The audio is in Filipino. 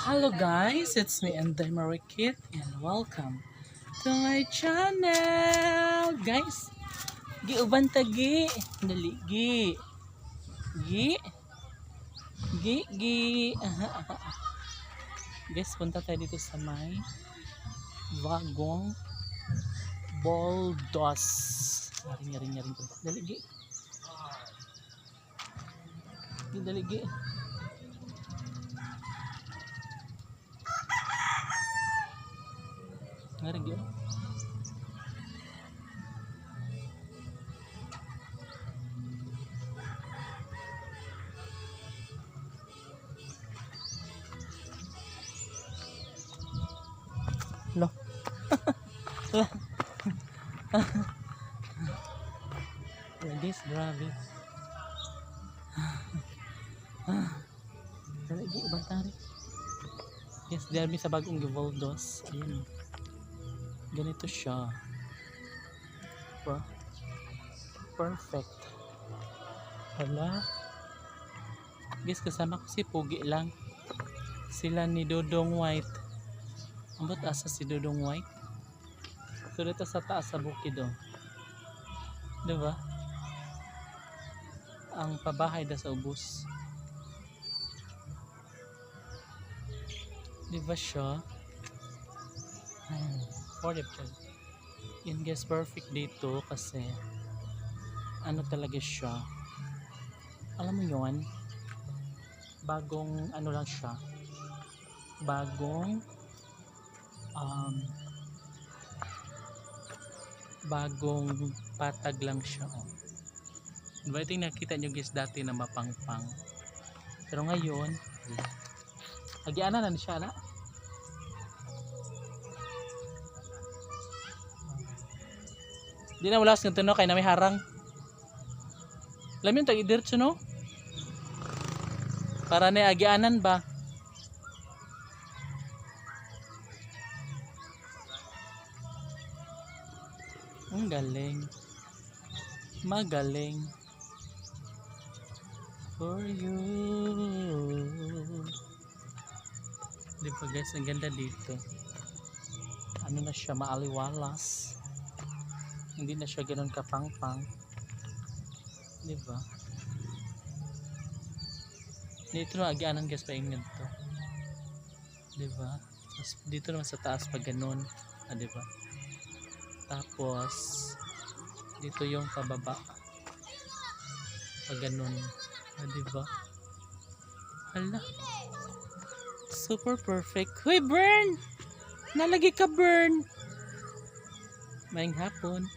Hello guys, it's me and Marikit and welcome to my channel. Guys, giuban tagi, dali gi, gi. Guys, punta tayo dito sa may Bagong Boldos. Yaring. Dali gi. Dali gi. Ngaring gi. No. Guys, grabe. Lagi bantari. Yes, dami sa Bagong Givoldos. Ayun. Ganito siya. Perfect. Hala. Guys, kasama ko si Pugi lang. Sila ni Dodong White. Ambot asa si Dodong White? So dito sa taas sa bukid oh. Diba? Ang pabahay da sa ubos. Diba siya? Yun guys, perfect dito kasi ano talaga siya. Alam mo yun? Bagong ano lang siya. Bagong patag lang siya oh. Diba ito yung nakita nyo guys dati na mapangpang, pero ngayon agianan na siya na. Di na wala sa no kay na may harang lamin tag idirtso no para na agianan ba. Ang galing. Magaling. For you. Di ba guys, ang ganda dito. Ano na siya, maaliwalas. Hindi na siya ganun kapangpang. Di ba? Dito na agianan guys, painggan to. Di ba? Dito naman sa taas pag ganun. Di ba? Tapos dito yung pababa pag ganun, diba? Hala, super perfect. Hoy Bern, nalagi ka Bern. Maayong hapon.